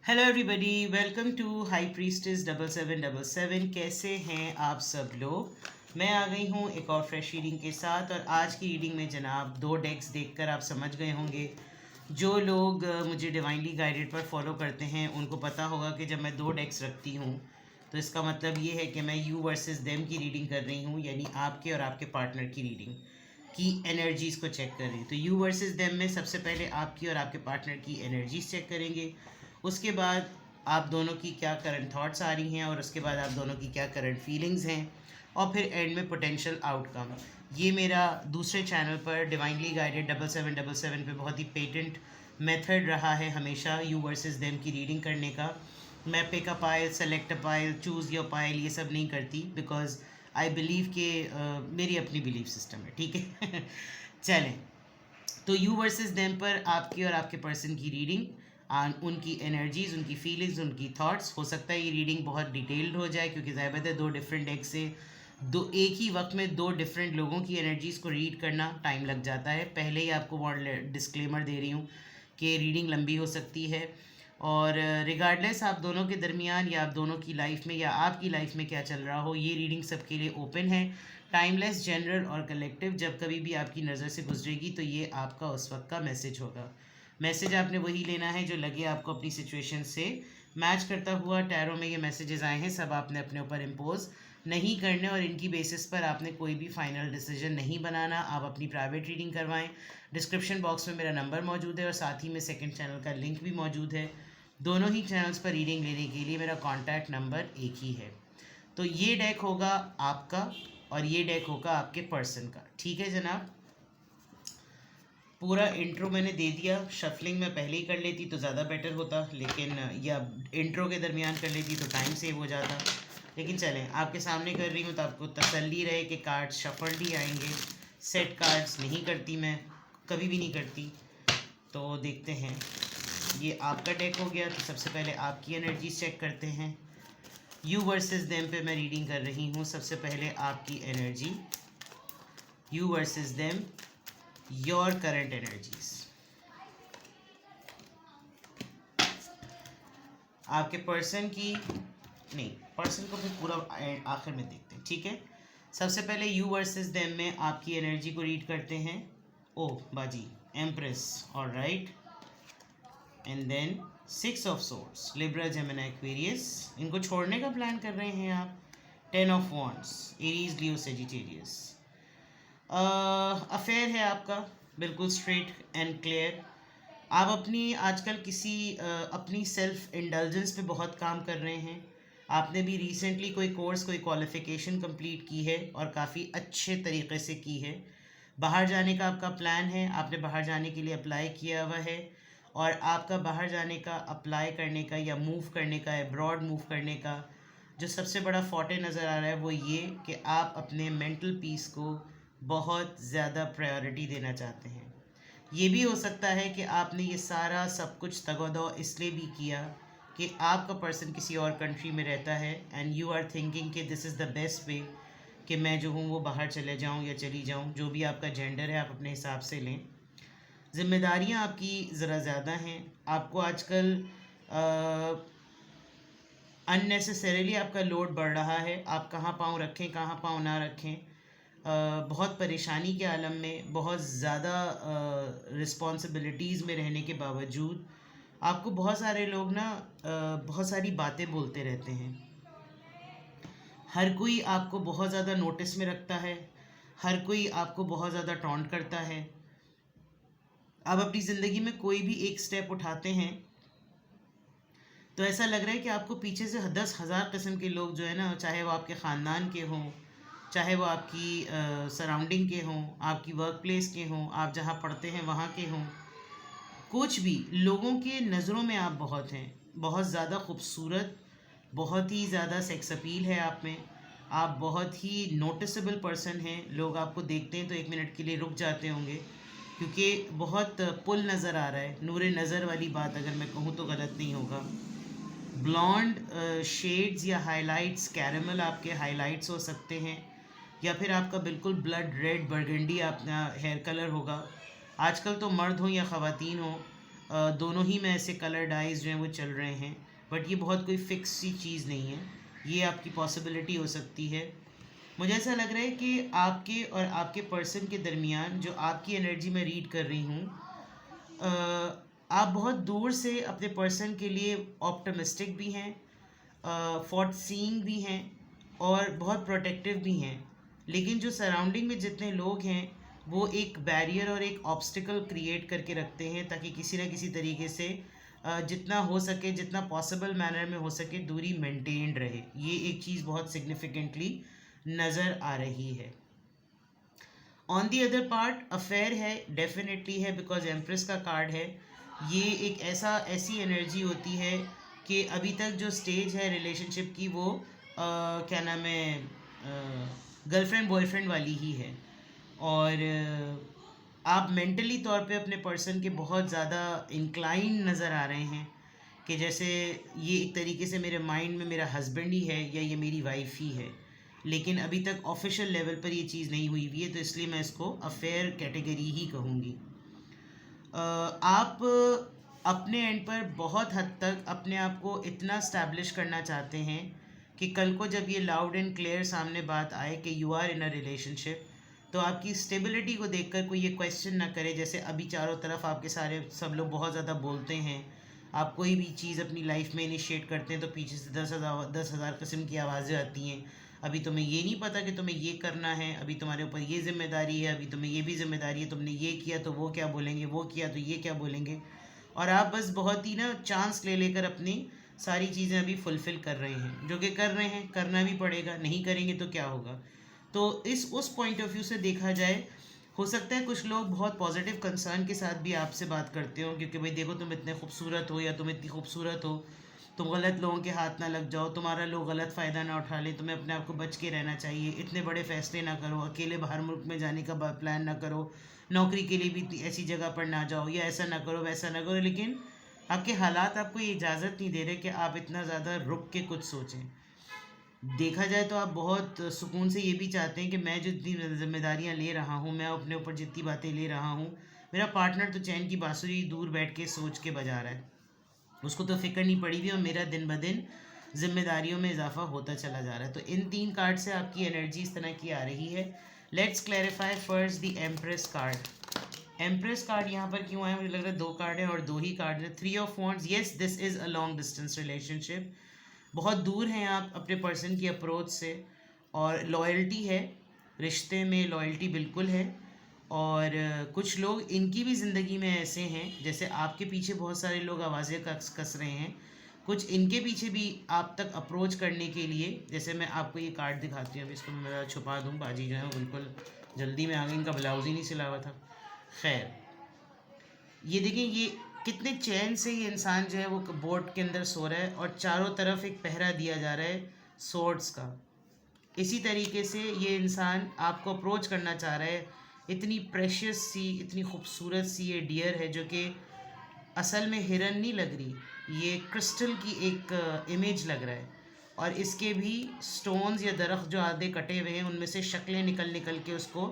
Hello everybody, welcome to high priestess 7777। कैसे हैं आप सब लोग। मैं आ गई हूँ एक और फ्रेश रीडिंग के साथ। और आज की रीडिंग में जनाब दो डेक्स देखकर आप समझ गए होंगे। जो लोग मुझे डिवाइनली गाइडेड पर फॉलो करते हैं उनको पता होगा कि जब मैं दो डेक्स रखती हूँ तो इसका मतलब ये है कि मैं यू वर्सेस देम की रीडिंग कर रही हूँ, यानी आपके और आपके पार्टनर की रीडिंग की एनर्जीज़ को चेक कर रही हूँ। तो यू वर्सेस देम में सबसे पहले आपकी और आपके पार्टनर की एनर्जीज चेक करेंगे। उसके बाद आप दोनों की क्या करंट थॉट्स आ रही हैं और उसके बाद आप दोनों की क्या करंट फीलिंग्स हैं, और फिर एंड में पोटेंशियल आउटकम। ये मेरा दूसरे चैनल पर डिवाइनली गाइडेड 7777 पे बहुत ही पेटेंट मेथड रहा है हमेशा यू वर्सेस देम की रीडिंग करने का। मैं pick a pile, select a pile, choose your pile ये सब नहीं करती, बिकॉज आई बिलीव कि मेरी अपनी बिलीफ सिस्टम है, ठीक है। चलें, तो यू वर्सेस देम पर आपकी और आपके पर्सन की रीडिंग, उनकी एनर्जीज, उनकी फीलिंग्स, उनकी थॉट्स। हो सकता है ये रीडिंग बहुत डिटेल्ड हो जाए क्योंकि ज़ाहिर है दो डिफरेंट डेक से दो एक ही वक्त में दो डिफरेंट लोगों की एनर्जीज़ को रीड करना टाइम लग जाता है। पहले ही आपको डिस्क्लेमर दे रही हूँ कि रीडिंग लंबी हो सकती है। और रिगार्डलेस आप दोनों के दरमियान या आप दोनों की लाइफ में या आपकी लाइफ में क्या चल रहा हो, ये रीडिंग सबके लिए ओपन है, टाइमलेस, जनरल और कलेक्टिव। जब कभी भी आपकी नज़र से गुजरेगी तो ये आपका उस वक्त का मैसेज होगा। मैसेज आपने वही लेना है जो लगे आपको अपनी सिचुएशन से मैच करता हुआ। टैरो में ये मैसेजेस आए हैं, सब आपने अपने ऊपर इम्पोज नहीं करने और इनकी बेसिस पर आपने कोई भी फाइनल डिसीजन नहीं बनाना। आप अपनी प्राइवेट रीडिंग करवाएं। डिस्क्रिप्शन बॉक्स में मेरा नंबर मौजूद है और साथ ही में सेकंड चैनल का लिंक भी मौजूद है। दोनों ही चैनल्स पर रीडिंग लेने के लिए मेरा कॉन्टैक्ट नंबर एक ही है। तो ये डेक होगा आपका और ये डेक होगा आपके पर्सन का, ठीक है जनाब। पूरा इंट्रो मैंने दे दिया। शफलिंग मैं पहले ही कर लेती तो ज़्यादा बेटर होता, लेकिन या इंट्रो के दरमियान कर लेती तो टाइम सेव हो जाता। लेकिन चलें, आपके सामने कर रही हूँ तो आपको तसल्ली रहे कि कार्ड्स शफल्ड ही आएंगे। सेट कार्ड्स नहीं करती मैं, कभी भी नहीं करती। तो देखते हैं, ये आपका डेक हो गया। तो सबसे पहले आपकी एनर्जीज चेक करते हैं। यू वर्सेस देम पे मैं रीडिंग कर रही हूँ। सबसे पहले आपकी energy, you versus them, your current energies. आपके पर्सन की नहीं, पर्सन को फिर पूरा आखिर में देखते हैं, ठीक है। सबसे पहले यू वर्सेस देम में आपकी एनर्जी को रीड करते हैं। ओ बाजी, empress, alright. And then 6 of swords, Libra, Gemini, Aquarius. इनको छोड़ने का प्लान कर रहे हैं आप। 10 of wands, Aries, Leo, Sagittarius. Affair है आपका, बिल्कुल स्ट्रेट एंड क्लियर। आप अपनी आजकल अपनी सेल्फ इंडल्जेंस पे बहुत काम कर रहे हैं। आपने भी रिसेंटली कोई कोर्स, कोई क्वालिफ़िकेशन कंप्लीट की है और काफ़ी अच्छे तरीके से की है। बाहर जाने का आपका प्लान है, आपने बाहर जाने के लिए अप्लाई किया हुआ है। और आपका बाहर जाने का, अप्लाई करने का या मूव करने का, अब्रॉड मूव करने का जो सबसे बड़ा फॉटे नज़र आ रहा है वो ये कि आप अपने मेंटल पीस को बहुत ज़्यादा प्रायोरिटी देना चाहते हैं। ये भी हो सकता है कि आपने ये सारा सब कुछ तगोदो इसलिए भी किया कि आपका पर्सन किसी और कंट्री में रहता है एंड यू आर थिंकिंग कि this is the best way कि मैं जो हूँ वो बाहर चले जाऊँ या चली जाऊँ। जो भी आपका जेंडर है आप अपने हिसाब से लें। ज़िम्मेदारियाँ आपकी ज़रा ज़्यादा हैं। आपको आजकल अननेसेसरीली आपका लोड बढ़ रहा है। आप कहाँ पाँव रखें, कहाँ पाँव ना रखें। बहुत परेशानी के आलम में, बहुत ज़्यादा रिस्पॉन्सिबिलिटीज़ में रहने के बावजूद आपको बहुत सारे लोग ना बहुत सारी बातें बोलते रहते हैं। हर कोई आपको बहुत ज़्यादा नोटिस में रखता है, हर कोई आपको बहुत ज़्यादा टॉन्ट करता है। आप अपनी ज़िंदगी में कोई भी एक स्टेप उठाते हैं तो ऐसा लग रहा है कि आपको पीछे से 10,000 किस्म के लोग जो है ना, चाहे वो आपके ख़ानदान के हों, चाहे वो आपकी सराउंडिंग के हों, आपकी वर्क प्लेस के हों, आप जहाँ पढ़ते हैं वहाँ के हों, कुछ भी लोगों के नज़रों में आप बहुत हैं, बहुत ज़्यादा खूबसूरत, बहुत ही ज़्यादा सेक्स अपील है आप में। आप बहुत ही नोटिसेबल पर्सन हैं। लोग आपको देखते हैं तो 1 मिनट के लिए रुक जाते होंगे क्योंकि बहुत पुल नज़र आ रहा है। नूरे नज़र वाली बात अगर मैं कहूँ तो गलत नहीं होगा। ब्लॉन्ड शेड्स या हाइलाइट्स, कैरेमल आपके हाइलाइट्स हो सकते हैं, या फिर आपका बिल्कुल ब्लड रेड बर्गंडी अपना हेयर कलर होगा। आजकल तो मर्द हो या ख़वातीन हो, दोनों ही में ऐसे कलर डाइज जो हैं वो चल रहे हैं, बट ये बहुत कोई फिक्स सी चीज़ नहीं है, ये आपकी पॉसिबिलिटी हो सकती है। मुझे ऐसा लग रहा है कि आपके और आपके पर्सन के दरमियान जो आपकी एनर्जी मैं रीड कर रही हूँ, आप बहुत दूर से अपने पर्सन के लिए ऑप्टिमिस्टिक भी हैं, फॉर सीइंग भी हैं और बहुत प्रोटेक्टिव भी हैं, लेकिन जो सराउंडिंग में जितने लोग हैं वो एक बैरियर और एक ऑब्स्टिकल क्रिएट करके रखते हैं ताकि किसी ना किसी तरीके से जितना हो सके, जितना पॉसिबल मैनर में हो सके, दूरी मेंटेन रहे। ये एक चीज़ बहुत सिग्निफिकेंटली नज़र आ रही है। On the other part affair है, डेफिनेटली है, बिकॉज एम्प्रेस का कार्ड है। ये एक ऐसी एनर्जी होती है कि अभी तक जो स्टेज है रिलेशनशिप की वो क्या नाम है, गर्लफ्रेंड बॉयफ्रेंड वाली ही है, और आप मेंटली तौर पे अपने पर्सन के बहुत ज़्यादा इंक्लाइन नज़र आ रहे हैं कि जैसे ये एक तरीके से मेरे माइंड में मेरा हस्बैंड ही है या ये मेरी वाइफ ही है, लेकिन अभी तक ऑफिशियल लेवल पर ये चीज़ नहीं हुई हुई है, तो इसलिए मैं इसको अफेयर कैटेगरी ही कहूँगी। आप अपने एंड पर बहुत हद तक अपने आप को इतना स्टैब्लिश करना चाहते हैं कि कल को जब ये लाउड एंड क्लियर सामने बात आए कि you are in a relationship, तो आपकी स्टेबिलिटी को देखकर कोई ये क्वेश्चन ना करे, जैसे अभी चारों तरफ आपके सारे सब लोग बहुत ज़्यादा बोलते हैं, आप कोई भी चीज़ अपनी लाइफ में इनिशिएट करते हैं तो पीछे से 10,000 किस्म की आवाज़ें आती हैं। अभी तुम्हें ये नहीं पता कि तुम्हें ये करना है, अभी तुम्हारे ऊपर ये जिम्मेदारी है, अभी तुम्हें ये भी जिम्मेदारी है, तुमने ये किया तो वो क्या बोलेंगे, वो किया तो ये क्या बोलेंगे, और आप बस बहुत ही ना चांस ले लेकर अपनी सारी चीज़ें अभी फुलफ़िल कर रहे हैं, जो कि कर रहे हैं, करना भी पड़ेगा, नहीं करेंगे तो क्या होगा। तो उस पॉइंट ऑफ व्यू से देखा जाए, हो सकता है कुछ लोग बहुत पॉजिटिव कंसर्न के साथ भी आपसे बात करते हो, क्योंकि भाई देखो तुम इतने खूबसूरत हो या तुम इतनी खूबसूरत हो, तुम गलत लोगों के हाथ ना लग जाओ, तुम्हारा लोग गलत फ़ायदा ना उठा ले, तुम्हें अपने आप को बच के रहना चाहिए, इतने बड़े फैसले ना करो, अकेले बाहर मुल्क में जाने का प्लान ना करो, नौकरी के लिए भी ऐसी जगह पर ना जाओ, या ऐसा ना करो वैसा ना करो। लेकिन आपके हालात आपको ये इजाज़त नहीं दे रहे कि आप इतना ज़्यादा रुक के कुछ सोचें। देखा जाए तो आप बहुत सुकून से ये भी चाहते हैं कि मैं जो इतनी जिम्मेदारियाँ ले रहा हूँ, मैं अपने ऊपर जितनी बातें ले रहा हूँ, मेरा पार्टनर तो चैन की बांसुरी दूर बैठ के सोच के बजा रहा है, उसको तो फिक्र नहीं पड़ी हुई, और मेरा दिन ब दिन जिम्मेदारियों में इजाफा होता चला जा रहा है। तो इन 3 कार्ड से आपकी एनर्जी इस तरह की आ रही है। Let's clarify first the empress card. Empress card यहाँ पर क्यों आया, मुझे लग रहा है 2 कार्ड है और 2 ही कार्ड है। 3 of wands, yes this is a long distance relationship, बहुत दूर हैं आप अपने पर्सन की अप्रोच से, और लॉयल्टी है, रिश्ते में लॉयल्टी बिल्कुल है। और कुछ लोग इनकी भी ज़िंदगी में ऐसे हैं, जैसे आपके पीछे बहुत सारे लोग आवाज़ें कस रहे हैं, कुछ इनके पीछे भी आप तक अप्रोच करने के लिए, जैसे मैं आपको ये कार्ड दिखाती हूँ, अभी इसको मैं ज़रा छुपा दूँ, बाजी जो है वो बिल्कुल जल्दी में आ गई, इनका ब्लाउज ही नहीं सिला हुआ था। खैर, ये देखिए ये कितने चैन से ये इंसान जो है वो बोट के अंदर सो रहा है, और चारों तरफ एक पहरा दिया जा रहा है सोर्ड्स का। इसी तरीके से ये इंसान आपको अप्रोच करना चाह रहा है, इतनी प्रेशियस सी, इतनी खूबसूरत सी ये डियर है, जो कि असल में हिरन नहीं लग रही, ये क्रिस्टल की एक इमेज लग रहा है, और इसके भी स्टोन्स या दरख्त जो आधे कटे हुए हैं उनमें से शक्लें निकल निकल के उसको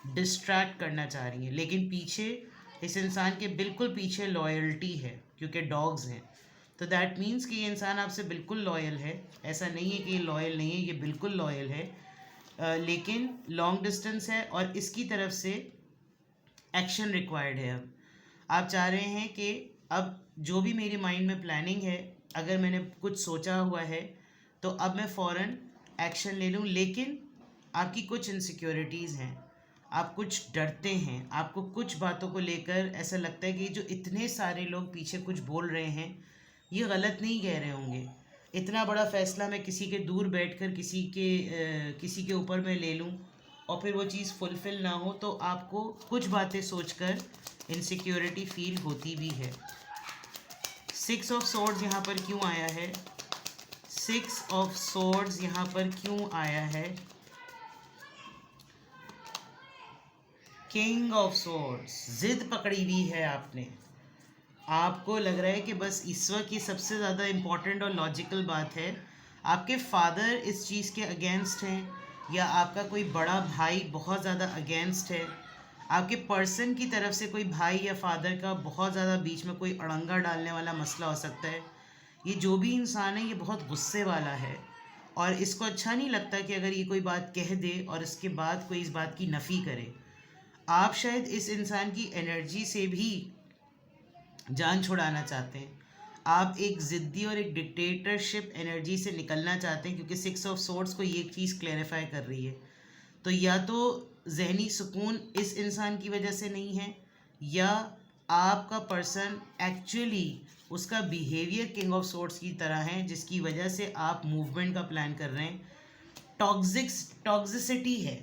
डिस्ट्रैक्ट करना चाह रही हैं, लेकिन पीछे इस इंसान के बिल्कुल पीछे लॉयल्टी है, क्योंकि डॉग्स हैं। तो दैट मीन्स कि ये इंसान आपसे बिल्कुल लॉयल है, ऐसा नहीं है कि ये लॉयल नहीं है, ये बिल्कुल लॉयल है, लेकिन लॉन्ग डिस्टेंस है और इसकी तरफ से एक्शन रिक्वायर्ड है। अब आप चाह रहे हैं कि अब जो भी मेरी माइंड में प्लानिंग है, अगर मैंने कुछ सोचा हुआ है तो अब मैं फ़ौरन एक्शन ले लूँ, लेकिन आपकी कुछ इनसिक्योरिटीज़ हैं, आप कुछ डरते हैं, आपको कुछ बातों को लेकर ऐसा लगता है कि जो इतने सारे लोग पीछे कुछ बोल रहे हैं ये गलत नहीं कह रहे होंगे, इतना बड़ा फ़ैसला मैं किसी के दूर बैठकर किसी के ऊपर मैं ले लूँ और फिर वो चीज़ फुलफ़िल ना हो, तो आपको कुछ बातें सोचकर इनसिक्योरिटी फील होती भी है। 6 ऑफ सोर्ड्स यहाँ पर क्यों आया है, 6 ऑफ सोर्ड्स यहाँ पर क्यों आया है, किंग ऑफ सोर्ड्स, जिद पकड़ी हुई है आपने, आपको लग रहा है कि बस ईश्वर की सबसे ज़्यादा इम्पॉर्टेंट और लॉजिकल बात है, आपके फादर इस चीज़ के अगेंस्ट हैं, या आपका कोई बड़ा भाई बहुत ज़्यादा अगेंस्ट है, आपके पर्सन की तरफ से कोई भाई या फादर का बहुत ज़्यादा बीच में कोई अड़ंगा डालने वाला मसला हो सकता है। ये जो भी इंसान है ये बहुत गुस्से वाला है और इसको अच्छा नहीं लगता कि अगर ये कोई बात कह दे और इसके बाद कोई इस बात की नफ़ी करे। आप शायद इस इंसान की एनर्जी से भी जान छुड़ाना चाहते हैं। आप एक ज़िद्दी और एक डिक्टेटरशिप एनर्जी से निकलना चाहते हैं, क्योंकि 6 ऑफ सोर्ड्स को ये चीज़ क्लैरिफाई कर रही है। तो या तो जहनी सुकून इस इंसान की वजह से नहीं है, या आपका पर्सन एक्चुअली उसका बिहेवियर किंग ऑफ सोर्ड्स की तरह है, जिसकी वजह से आप मूवमेंट का प्लान कर रहे हैं। टॉक्सिसिटी है,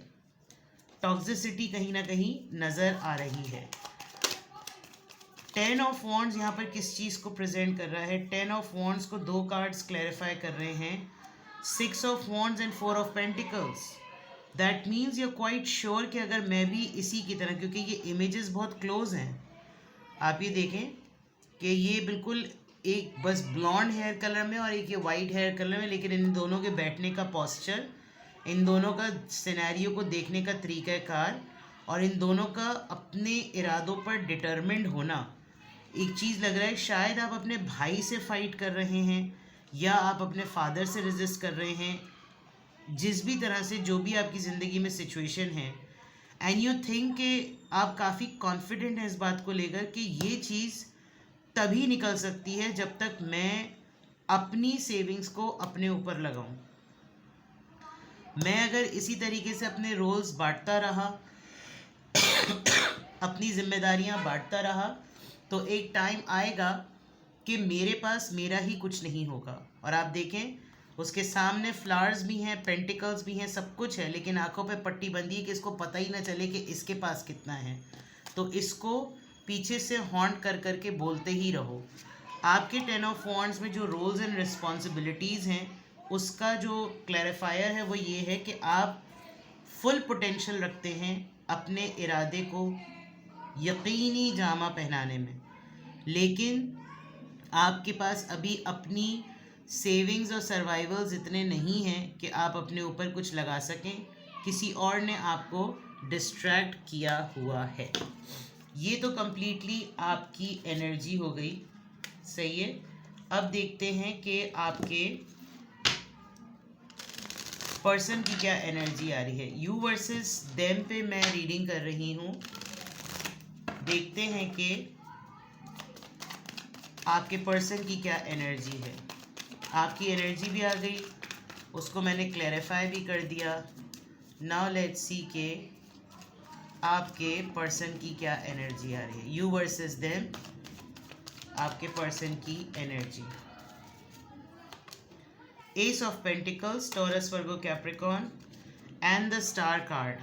टॉक्सिसिटी कहीं ना कहीं नज़र आ रही है। 10 ऑफ वॉन्ड्स यहाँ पर किस चीज़ को प्रेजेंट कर रहा है? 10 ऑफ वॉन्ड्स को दो कार्ड्स क्लैरिफाई कर रहे हैं, 6 of wands and 4 of pentacles. That means you are quite sure कि अगर मैं भी इसी की तरह, क्योंकि ये इमेजेस बहुत क्लोज हैं, आप ये देखें कि ये बिल्कुल एक बस ब्लॉन्ड हेयर कलर में और एक ये वाइट हेयर कलर में, लेकिन इन दोनों के बैठने का पोस्चर, इन दोनों का सिनेरियो को देखने का तरीक़ाकार और इन दोनों का अपने इरादों पर डिटरमिन्ड होना, एक चीज़ लग रहा है शायद आप अपने भाई से फाइट कर रहे हैं या आप अपने फादर से रेजिस्ट कर रहे हैं। जिस भी तरह से जो भी आपकी ज़िंदगी में सिचुएशन है, एंड यू थिंक कि आप काफ़ी कॉन्फिडेंट हैं इस बात को लेकर कि ये चीज़ तभी निकल सकती है जब तक मैं अपनी सेविंग्स को अपने ऊपर लगाऊं। मैं अगर इसी तरीके से अपने रोल्स बांटता रहा, अपनी जिम्मेदारियां बांटता रहा, तो एक टाइम आएगा कि मेरे पास मेरा ही कुछ नहीं होगा। और आप देखें उसके सामने फ्लावर्स भी हैं, पेंटिकल्स भी हैं, सब कुछ है, लेकिन आंखों पे पट्टी बंधी है कि इसको पता ही ना चले कि इसके पास कितना है। तो इसको पीछे से हॉन्ट कर कर के बोलते ही रहो। आपके 10 ऑफ वॉन्ड्स में जो रोल्स एंड रिस्पॉन्सिबिलिटीज़ हैं, उसका जो क्लैरिफायर है वो ये है कि आप फुल पोटेंशियल रखते हैं अपने इरादे को यकीनी जामा पहनाने में, लेकिन आपके पास अभी अपनी सेविंग्स और सर्वाइवल्स इतने नहीं हैं कि आप अपने ऊपर कुछ लगा सकें। किसी और ने आपको डिस्ट्रैक्ट किया हुआ है। ये तो कम्प्लीटली आपकी एनर्जी हो गई, सही है। अब देखते हैं कि आपके पर्सन की क्या एनर्जी आ रही है। यू वर्सेस देम पे मैं रीडिंग कर रही हूँ। देखते हैं कि आपके पर्सन की क्या एनर्जी है। आपकी एनर्जी भी आ गई, उसको मैंने क्लैरिफाई भी कर दिया। नाउ लेट्स सी के आपके पर्सन की क्या एनर्जी आ रही है। यू वर्सेस देम, आपके पर्सन की energy. S of pentacles, taurus, Virgo, Capricorn and the star card.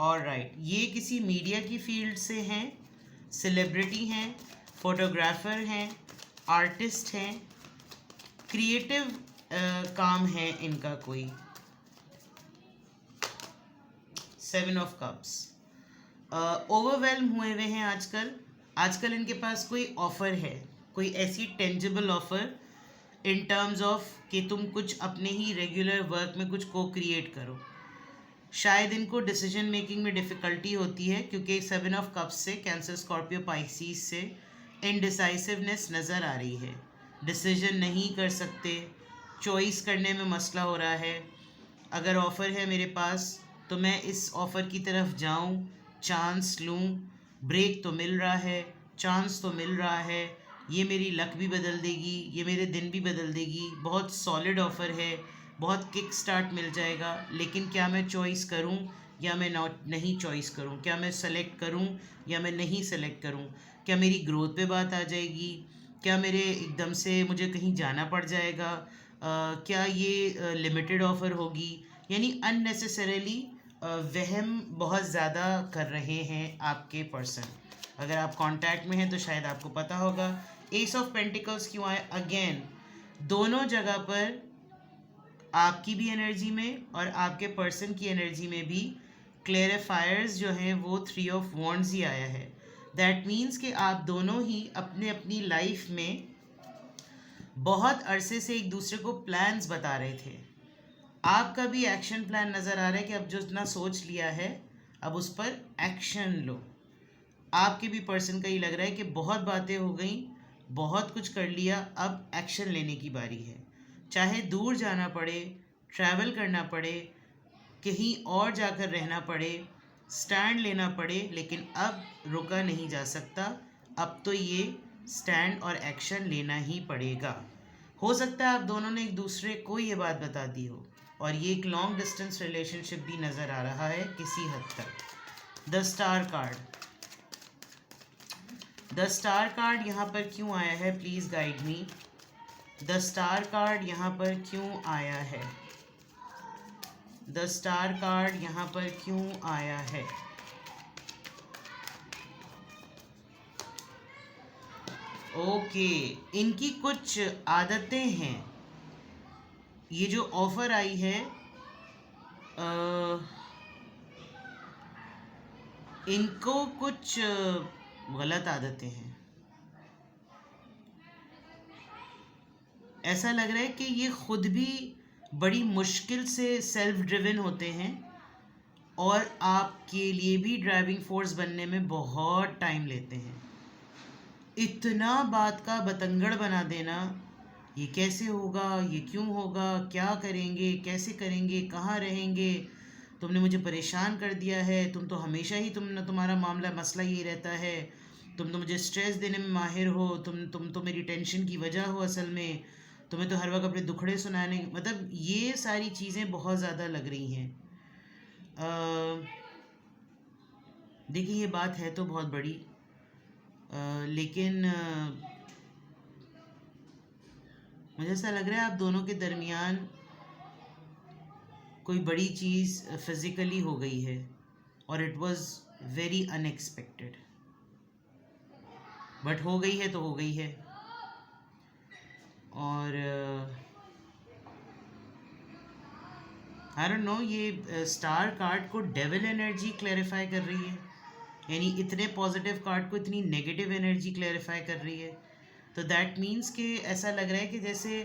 Alright, ये किसी मीडिया की फील्ड से हैं, सेलिब्रिटी हैं, फोटोग्राफर हैं, आर्टिस्ट हैं, क्रिएटिव काम है इनका कोई। 7 ऑफ कप्स, ओवरवेल्म हुए हुए हैं आजकल इनके पास कोई ऑफ़र है, कोई ऐसी tangible offer in terms of कि तुम कुछ अपने ही रेगुलर वर्क में कुछ को क्रिएट करो। शायद इनको डिसीजन मेकिंग में डिफ़िकल्टी होती है, क्योंकि 7 ऑफ कप्स से कैंसर, स्कॉर्पियो, पाइसिस से इनडिसाइसिवनेस नज़र आ रही है। डिसीजन नहीं कर सकते, चॉइस करने में मसला हो रहा है। अगर ऑफ़र है मेरे पास तो मैं इस ऑफ़र की तरफ जाऊं, चांस लूं। ब्रेक तो मिल रहा है, चांस तो मिल रहा है, ये मेरी लक भी बदल देगी, ये मेरे दिन भी बदल देगी। बहुत सॉलिड ऑफ़र है, बहुत किक स्टार्ट मिल जाएगा। लेकिन क्या मैं चॉइस करूं या मैं नहीं चॉइस करूं? क्या मैं सेलेक्ट करूं या मैं नहीं सेलेक्ट करूं? क्या मेरी ग्रोथ पे बात आ जाएगी? क्या मेरे एकदम से मुझे कहीं जाना पड़ जाएगा? क्या ये लिमिटेड ऑफ़र होगी? यानी अननेसेसरीली वहम बहुत ज़्यादा कर रहे हैं आपके पर्सन। अगर आप कांटेक्ट में हैं तो शायद आपको पता होगा। एस ऑफ पेंटिकल्स क्यों आए? अगेन दोनों जगह पर आपकी भी एनर्जी में और आपके पर्सन की एनर्जी में भी क्लैरिफायर्स जो हैं वो 3 ऑफ वॉन्ड्स ही आया है। दैट मीन्स कि आप दोनों ही अपने अपनी लाइफ में बहुत अरसे से एक दूसरे को प्लान्स बता रहे थे। आपका भी एक्शन प्लान नज़र आ रहा है कि अब जो इतना सोच लिया है, अब उस पर एक्शन लो। आपके भी पर्सन का ये लग रहा है कि बहुत बातें हो गई, बहुत कुछ कर लिया, अब एक्शन लेने की बारी है। चाहे दूर जाना पड़े, ट्रैवल करना पड़े, कहीं और जाकर रहना पड़े, स्टैंड लेना पड़े, लेकिन अब रुका नहीं जा सकता। अब तो ये स्टैंड और एक्शन लेना ही पड़ेगा। हो सकता है आप दोनों ने एक दूसरे को ये बात बता दी हो और ये एक लॉन्ग डिस्टेंस रिलेशनशिप भी नज़र आ रहा है किसी हद तक। The star card, the star card यहाँ पर क्यों आया है? Please guide me. The star card यहाँ पर क्यों आया है? द स्टार कार्ड यहाँ पर क्यों आया है? ओके, इनकी कुछ आदतें हैं। ये जो ऑफर आई है इनको कुछ गलत आदतें हैं। ऐसा लग रहा है कि ये खुद भी बड़ी मुश्किल से सेल्फ ड्रिवन होते हैं और आपके लिए भी ड्राइविंग फोर्स बनने में बहुत टाइम लेते हैं। इतना बात का बतंगड़ बना देना, ये कैसे होगा, ये क्यों होगा, क्या करेंगे, कैसे करेंगे, कहाँ रहेंगे, तुमने मुझे परेशान कर दिया है, तुम तो हमेशा ही तुम्हारा मामला मसला यही रहता है, तुम तो मुझे स्ट्रेस देने में माहिर हो, तुम तो मेरी टेंशन की वजह हो, असल में तुम्हें तो हर वक्त अपने दुखड़े सुनाने, मतलब ये सारी चीज़ें बहुत ज़्यादा लग रही हैं। देखिए ये बात है तो बहुत बड़ी, लेकिन मुझे ऐसा लग रहा है आप दोनों के दरमियान कोई बड़ी चीज़ फिज़िकली हो गई है और it was very unexpected, but हो गई है तो हो गई है। और आई डोंट नो, ये स्टार कार्ड को डेविल एनर्जी क्लैरिफाई कर रही है, यानी इतने पॉजिटिव कार्ड को इतनी नेगेटिव एनर्जी क्लैरिफाई कर रही है। तो दैट मीन्स कि ऐसा लग रहा है कि जैसे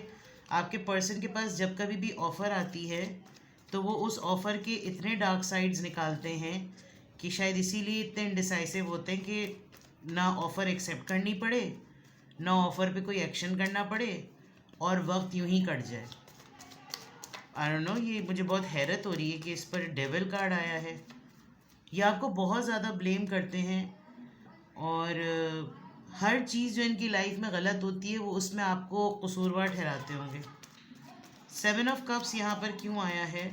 आपके पर्सन के पास जब कभी भी ऑफ़र आती है तो वो उस ऑफ़र के इतने डार्क साइड्स निकालते हैं कि शायद इसीलिए इतने इनडिसाइसिव होते हैं कि ना ऑफ़र एक्सेप्ट करनी पड़े, ना ऑफ़र पे कोई एक्शन करना पड़े और वक्त यूं ही कट जाए। आई डोंट नो, ये मुझे बहुत हैरत हो रही है कि इस पर डेविल कार्ड आया है। ये आपको बहुत ज़्यादा ब्लेम करते हैं और हर चीज़ जो इनकी लाइफ में गलत होती है वो उसमें आपको कसूरवार ठहराते होंगे। 7 ऑफ कप्स यहाँ पर क्यों आया है?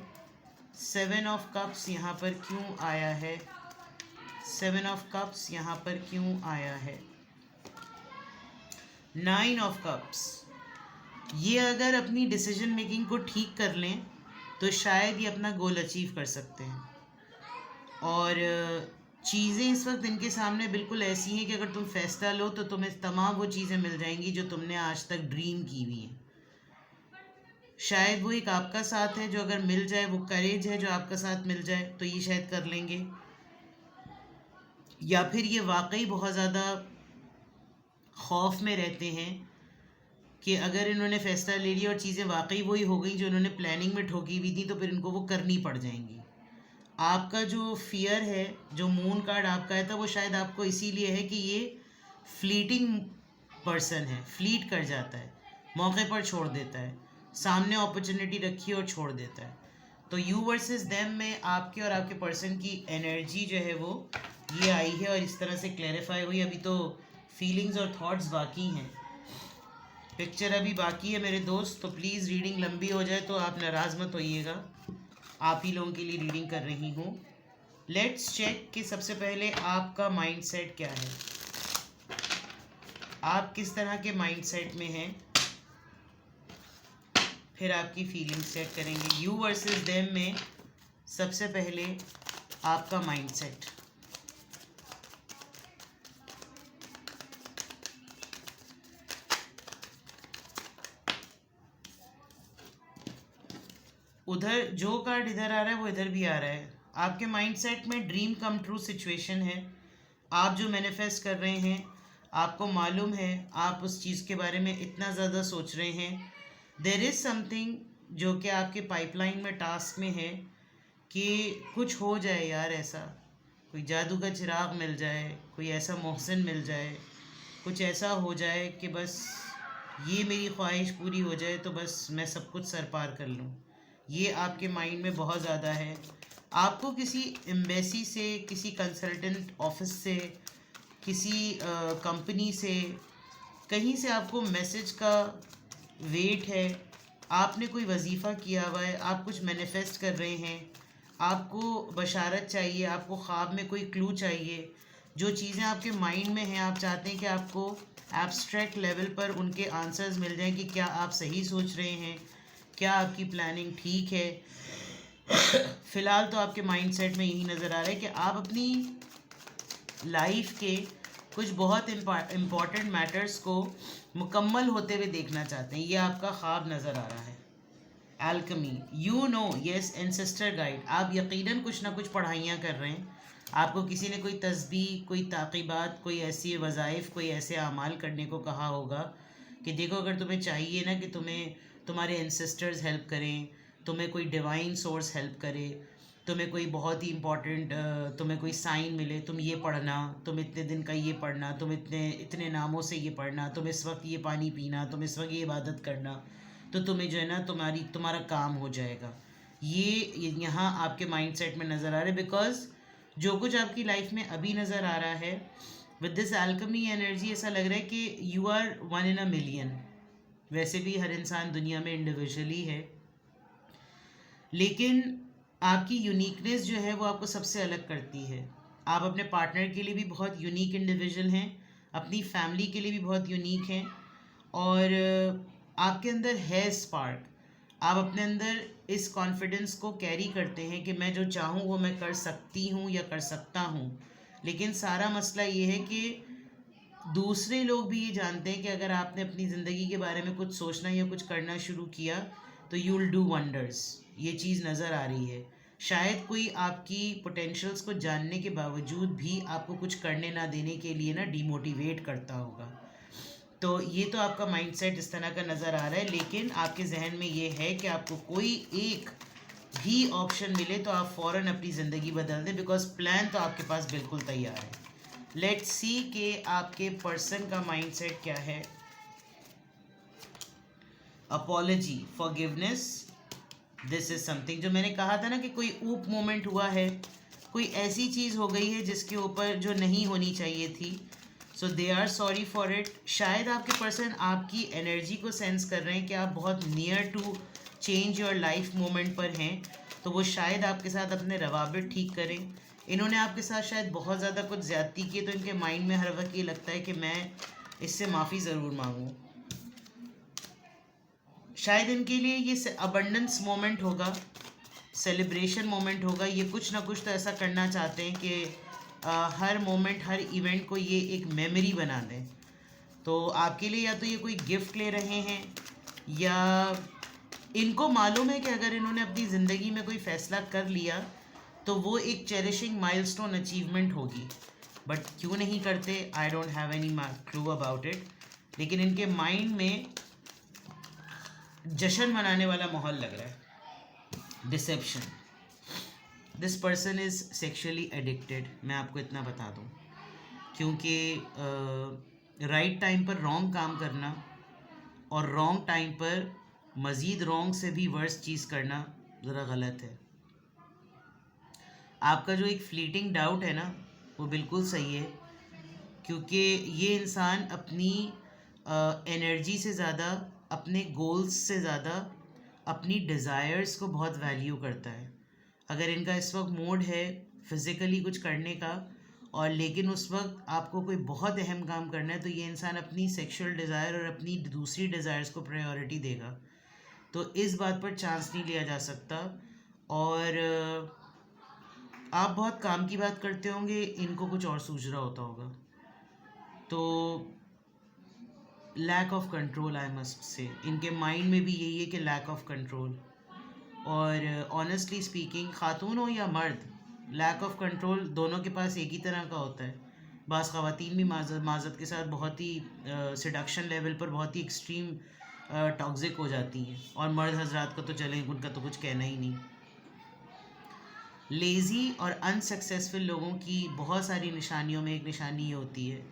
7 ऑफ कप्स यहाँ पर क्यों आया है? 7 ऑफ कप्स यहाँ पर क्यों आया है? 9 ऑफ कप्स, ये अगर अपनी डिसीजन मेकिंग को ठीक कर लें तो शायद ये अपना गोल अचीव कर सकते हैं। और चीज़ें इस वक्त इनके सामने बिल्कुल ऐसी हैं कि अगर तुम फैसला लो तो तुम्हें तमाम वो चीज़ें मिल जाएंगी जो तुमने आज तक ड्रीम की हुई हैं। शायद वो एक आपका साथ है जो अगर मिल जाए, वो करेज है जो आपका साथ मिल जाए तो ये शायद कर लेंगे, या फिर ये वाकई बहुत ज़्यादा खौफ में रहते हैं कि अगर इन्होंने फ़ैसला ले लिया और चीज़ें वाकई वही हो गई जो इन्होंने प्लानिंग में ठोकी हुई थी तो फिर इनको वो करनी पड़ जाएंगी। आपका जो फियर है, जो मून कार्ड आपका है था, वो शायद आपको इसीलिए है कि ये फ्लीटिंग पर्सन है, फ्लीट कर जाता है, मौके पर छोड़ देता है, सामने अपॉर्चुनिटी रखी और छोड़ देता है। तो यू वर्सेस देम में आपके और आपके पर्सन की एनर्जी जो है वो ये आई है और इस तरह से क्लैरिफाई हुई। अभी तो फीलिंग्स और थॉट्स बाकी हैं, पिक्चर अभी बाकी है मेरे दोस्त, तो प्लीज़ रीडिंग लंबी हो जाए तो आप नाराज़ मत होइएगा, आप ही लोगों के लिए रीडिंग कर रही हूँ। लेट्स चेक कि सबसे पहले आपका माइंडसेट क्या है, आप किस तरह के माइंडसेट में हैं, फिर आपकी फीलिंग सेट करेंगे। यू वर्सेस देम में सबसे पहले आपका माइंडसेट। उधर जो कार्ड इधर आ रहा है वो इधर भी आ रहा है। आपके माइंडसेट में ड्रीम कम ट्रू सिचुएशन है, आप जो मैनिफेस्ट कर रहे हैं आपको मालूम है, आप उस चीज़ के बारे में इतना ज़्यादा सोच रहे हैं। देयर इज़ समथिंग जो कि आपके पाइपलाइन में टास्क में है कि कुछ हो जाए यार ऐसा, कोई जादू का चिराग मिल जाए, कोई ऐसा मोहसिन मिल जाए, कुछ ऐसा हो जाए कि बस ये मेरी ख्वाहिश पूरी हो जाए तो बस मैं सब कुछ सर पार कर लूँ। ये आपके माइंड में बहुत ज़्यादा है। आपको किसी एम्बेसी से, किसी कंसल्टेंट ऑफिस से, किसी कंपनी से, कहीं से आपको मैसेज का वेट है। आपने कोई वजीफ़ा किया हुआ है, आप कुछ मैनिफेस्ट कर रहे हैं, आपको बशारत चाहिए, आपको ख्वाब में कोई क्लू चाहिए। जो चीज़ें आपके माइंड में हैं, आप चाहते हैं कि आपको एब्स्ट्रैक्ट लेवल पर उनके आंसर्स मिल जाएं कि क्या आप सही सोच रहे हैं, क्या आपकी प्लानिंग ठीक है। फ़िलहाल तो आपके माइंडसेट में यही नज़र आ रहा है कि आप अपनी लाइफ के कुछ बहुत इम्पॉर्टेंट मैटर्स को मुकम्मल होते हुए देखना चाहते हैं। ये आपका ख्वाब नज़र आ रहा है। Alchemy, you know, yes, ancestor guide. आप यकीनन कुछ ना कुछ पढ़ाइयाँ कर रहे हैं। आपको किसी ने कोई तस्बीह, कोई ताक़ीबात, कोई ऐसी वज़ाइफ, कोई ऐसे अमाल करने को कहा होगा कि देखो अगर तुम्हें चाहिए ना कि तुम्हें तुम्हारे एंसेस्टर्स हेल्प करें, तुम्हें कोई डिवाइन सोर्स हेल्प करे, तुम्हें कोई बहुत ही इम्पोर्टेंट तुम्हें कोई साइन मिले, तुम ये पढ़ना, तुम इतने दिन का ये पढ़ना, तुम इतने इतने नामों से ये पढ़ना, तुम इस वक्त ये पानी पीना, तुम इस वक्त ये इबादत करना, तो तुम्हें जो है ना तुम्हारा काम हो जाएगा। ये यहाँ आपके माइंडसेट में नज़र आ रहा है। बिकॉज जो कुछ आपकी लाइफ में अभी नज़र आ रहा है विद दिस एल्कमी एनर्जी, ऐसा लग रहा है कि you are one in a million. वैसे भी हर इंसान दुनिया में इंडिविजुअली है, लेकिन आपकी यूनिकनेस जो है वो आपको सबसे अलग करती है। आप अपने पार्टनर के लिए भी बहुत यूनिक इंडिविजुअल हैं, अपनी फैमिली के लिए भी बहुत यूनिक हैं, और आपके अंदर है स्पार्क। आप अपने अंदर इस कॉन्फिडेंस को कैरी करते हैं कि मैं जो चाहूँ वो मैं कर सकती हूँ या कर सकता हूँ। लेकिन सारा मसला ये है कि दूसरे लोग भी ये जानते हैं कि अगर आपने अपनी ज़िंदगी के बारे में कुछ सोचना या कुछ करना शुरू किया तो यू विल डू वंडर्स। ये चीज़ नज़र आ रही है। शायद कोई आपकी पोटेंशियल्स को जानने के बावजूद भी आपको कुछ करने ना देने के लिए ना डीमोटिवेट करता होगा। तो ये तो आपका माइंडसेट इस तरह का नज़र आ रहा है। लेकिन आपके जहन में ये है कि आपको कोई एक भी ऑप्शन मिले तो आप फ़ौरन अपनी ज़िंदगी बदल दें, बिकॉज प्लान तो आपके पास बिल्कुल तैयार है। लेट्स सी कि आपके पर्सन का माइंडसेट क्या है। Apology, forgiveness, this is something. जो मैंने कहा था ना कि कोई ऊप मोमेंट हुआ है, कोई ऐसी चीज़ हो गई है जिसके ऊपर जो नहीं होनी चाहिए थी, so they are sorry for it. शायद आपके पर्सन आपकी एनर्जी को सेंस कर रहे हैं कि आप बहुत near to change your life moment पर हैं, तो वो शायद आपके साथ अपने रवाबित ठीक करें। इन्होंने आपके साथ शायद बहुत ज़्यादा कुछ ज़्यादती की, तो इनके माइंड में हर वक्त ये लगता है कि मैं इससे माफ़ी ज़रूर मांगूँ। शायद इनके लिए ये अबंडेंस मोमेंट होगा, सेलिब्रेशन मोमेंट होगा। ये कुछ ना कुछ तो ऐसा करना चाहते हैं कि हर मोमेंट, हर इवेंट को ये एक मेमोरी बना दें। तो आपके लिए या तो ये कोई गिफ्ट ले रहे हैं, या इनको मालूम है कि अगर इन्होंने अपनी ज़िंदगी में कोई फ़ैसला कर लिया तो वो एक चेरिशिंग माइलस्टोन अचीवमेंट होगी। बट क्यों नहीं करते, I don't have any clue about it. लेकिन इनके माइंड में जश्न मनाने वाला माहौल लग रहा है। Deception, this person is sexually addicted, मैं आपको इतना बता दूं, क्योंकि राइट टाइम पर रॉन्ग काम करना और रॉन्ग टाइम पर मज़ीद रॉन्ग से भी वर्स चीज़ करना ज़रा गलत है। आपका जो एक फ्लीटिंग डाउट है ना, वो बिल्कुल सही है, क्योंकि ये इंसान अपनी एनर्जी से ज़्यादा, अपने गोल्स से ज़्यादा अपनी डिज़ायर्स को बहुत वैल्यू करता है। अगर इनका इस वक्त मूड है फिज़िकली कुछ करने का, और लेकिन उस वक्त आपको कोई बहुत अहम काम करना है, तो ये इंसान अपनी सेक्सुअल डिज़ायर और अपनी दूसरी डिज़ायर्स को प्रायोरिटी देगा। तो इस बात पर चांस नहीं लिया जा सकता। और आप बहुत काम की बात करते होंगे, इनको कुछ और सूझ रहा होता होगा। तो lack of control, I must say, इनके माइंड में भी यही है कि लैक ऑफ कंट्रोल। और ऑनेस्टली स्पीकिंग, ख़ातून हो या मर्द, लैक ऑफ कंट्रोल दोनों के पास एक ही तरह का होता है। बाज़ ख़वातीन भी माज़त के साथ बहुत ही सिडक्शन लेवल पर बहुत ही एक्सट्रीम टॉक्सिक हो जाती हैं, और मर्द हजरात का तो चलें, उनका तो कुछ कहना ही नहीं। लेज़ी और अनसक्सेसफुल लोगों की बहुत सारी निशानियों में एक निशानी ये होती है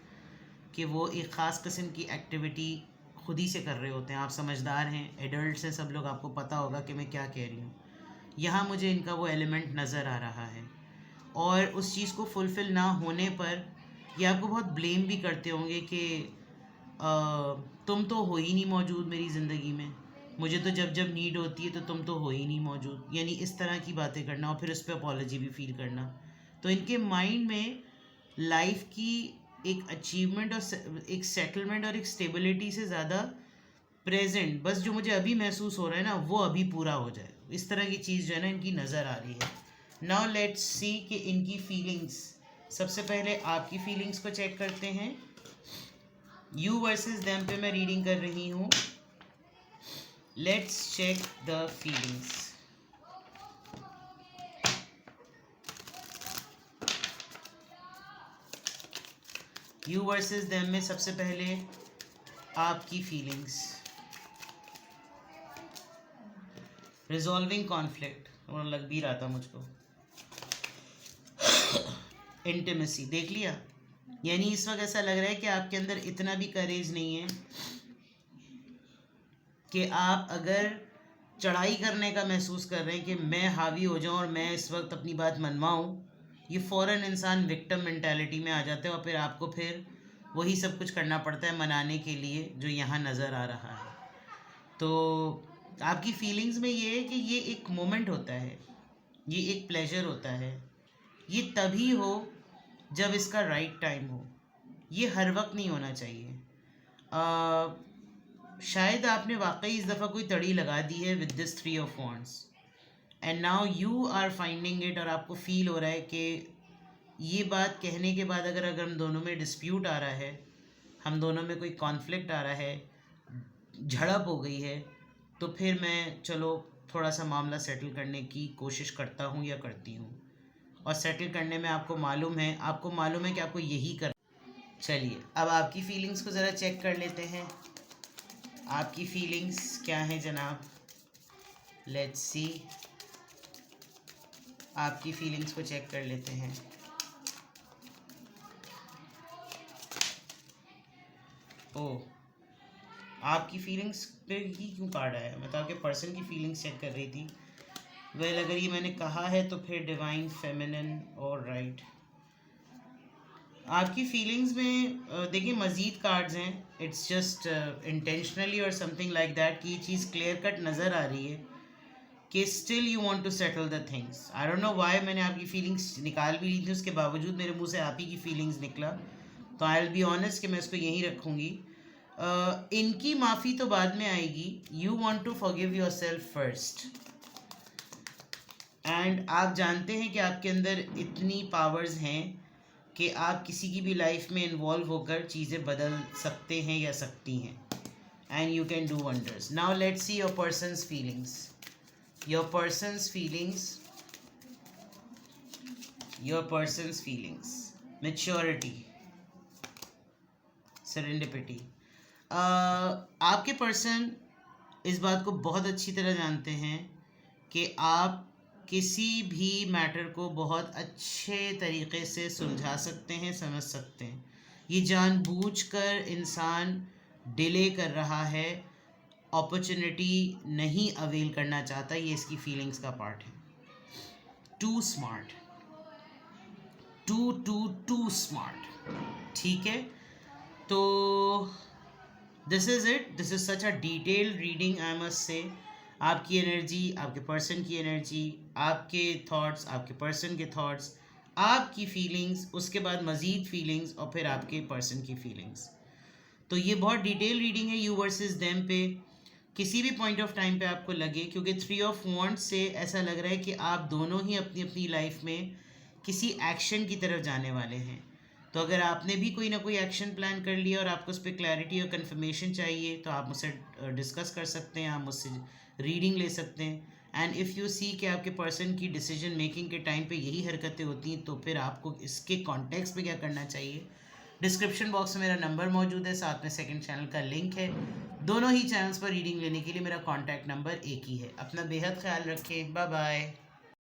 कि वो एक ख़ास किस्म की एक्टिविटी खुद ही से कर रहे होते हैं। आप समझदार हैं, एडल्ट्स हैं सब लोग, आपको पता होगा कि मैं क्या कह रही हूँ। यहाँ मुझे इनका वो एलिमेंट नज़र आ रहा है, और उस चीज़ को फुलफ़िल ना होने पर ये आपको बहुत ब्लेम भी करते होंगे कि तुम तो हो ही नहीं मौजूद मेरी ज़िंदगी में, मुझे तो जब जब नीड होती है तो तुम तो हो ही नहीं मौजूद, यानी इस तरह की बातें करना और फिर उस पर अपॉलॉजी भी फील करना। तो इनके माइंड में लाइफ की एक अचीवमेंट और एक सेटलमेंट और एक स्टेबिलिटी से ज़्यादा प्रेजेंट, बस जो मुझे अभी महसूस हो रहा है ना वो अभी पूरा हो जाए, इस तरह की चीज़ जो है ना इनकी नज़र आ रही है। नाउ लेट्स सी कि इनकी फीलिंग्स, सबसे पहले आपकी फीलिंग्स को चेक करते हैं। यू वर्सेस देम पे मैं रीडिंग कर रही हूँ। Let's check the feelings. You versus them में सबसे पहले आपकी फीलिंग्स। रिजॉल्विंग कॉन्फ्लिक्ट, और लग भी रहा था मुझको। इंटीमेसी देख लिया, यानी इस वक्त ऐसा लग रहा है कि आपके अंदर इतना भी करेज नहीं है कि आप अगर चढ़ाई करने का महसूस कर रहे हैं कि मैं हावी हो जाऊं और मैं इस वक्त अपनी बात मनवाऊं, ये फ़ौरन इंसान विक्टिम मेंटालिटी में आ जाता है और फिर आपको फिर वही सब कुछ करना पड़ता है मनाने के लिए जो यहाँ नज़र आ रहा है। तो आपकी फीलिंग्स में ये है कि ये एक मोमेंट होता है, ये एक प्लेजर होता है, ये तभी हो जब इसका राइट टाइम हो, ये हर वक्त नहीं होना चाहिए। शायद आपने वाकई इस दफ़ा कोई तड़ी लगा दी है with this 3 of wands, and now you are finding it, और आपको फील हो रहा है कि ये बात कहने के बाद अगर हम दोनों में डिस्प्यूट आ रहा है, हम दोनों में कोई कॉन्फ्लिक्ट आ रहा है, झड़प हो गई है, तो फिर मैं चलो थोड़ा सा मामला सेटल करने की कोशिश करता हूँ या करती हूँ, और सेटल करने में आपको मालूम है कि आपको यही कर। चलिए अब आपकी फीलिंग्स को ज़रा चेक कर लेते हैं। आपकी फीलिंग्स क्या हैं जनाब? लेट्स सी, आपकी फीलिंग्स को चेक कर लेते हैं। ओह, आपकी फीलिंग्स पे ही क्यों कार्ड आया? मैं तो आपके पर्सन की फीलिंग्स चेक कर रही थी। वेल अगर ये मैंने कहा है तो फिर डिवाइन फेमिनिन और राइट। आपकी फीलिंग्स में देखिए मज़ीद कार्ड्स हैं, इट्स जस्ट इंटेंशनली और समथिंग लाइक दैट कि ये चीज़ क्लियर कट नज़र आ रही है कि still you want to settle the things. I don't know why मैंने आपकी फीलिंग्स निकाल भी ली थी, उसके बावजूद मेरे मुंह से आप ही की फीलिंग्स निकला, तो आई विल बी ऑनेस्ट कि मैं इसको यहीं रखूँगी। इनकी माफ़ी तो बाद में आएगी। You want to forgive yourself first, and आप जानते हैं कि आपके अंदर इतनी पावर्स हैं कि आप किसी की भी लाइफ में इन्वॉल्व होकर चीज़ें बदल सकते हैं या सकती हैं, and you can do wonders. Now let's see your persons feelings. Your persons feelings, maturity, serendipity. आपके पर्सन इस बात को बहुत अच्छी तरह जानते हैं कि आप किसी भी मैटर को बहुत अच्छे तरीक़े से सुलझा सकते हैं, समझ सकते हैं। ये जानबूझकर इंसान डिले कर रहा है, अपॉर्चुनिटी नहीं अवेल करना चाहता, ये इसकी फीलिंग्स का पार्ट है। टू स्मार्ट, टू स्मार्ट, ठीक है। तो this is it, this is such a detailed reading I must से। आपकी एनर्जी, आपके पर्सन की एनर्जी, आपके थॉट्स, आपके पर्सन के थॉट्स, आपकी फीलिंग्स, उसके बाद मज़ीद फीलिंग्स, और फिर आपके पर्सन की फीलिंग्स। तो ये बहुत डिटेल रीडिंग है यू वर्सेस देम पे। किसी भी पॉइंट ऑफ टाइम पे आपको लगे, क्योंकि 3 ऑफ वॉन्ड्स से ऐसा लग रहा है कि आप दोनों ही अपनी अपनी लाइफ में किसी एक्शन की तरफ जाने वाले हैं। तो अगर आपने भी कोई ना कोई एक्शन प्लान कर लिया और आपको उस पर क्लैरिटी और कन्फर्मेशन चाहिए तो आप मुझसे डिस्कस कर सकते हैं, आप मुझसे रीडिंग ले सकते हैं। एंड इफ़ यू सी कि आपके पर्सन की डिसीजन मेकिंग के टाइम पे यही हरकतें होती हैं, तो फिर आपको इसके कॉन्टेक्स्ट में क्या करना चाहिए। डिस्क्रिप्शन बॉक्स में मेरा नंबर मौजूद है, साथ में सेकंड चैनल का लिंक है। दोनों ही चैनल्स पर रीडिंग लेने के लिए मेरा कॉन्टैक्ट नंबर एक ही है। अपना बेहद ख्याल रखें, बाय बाय।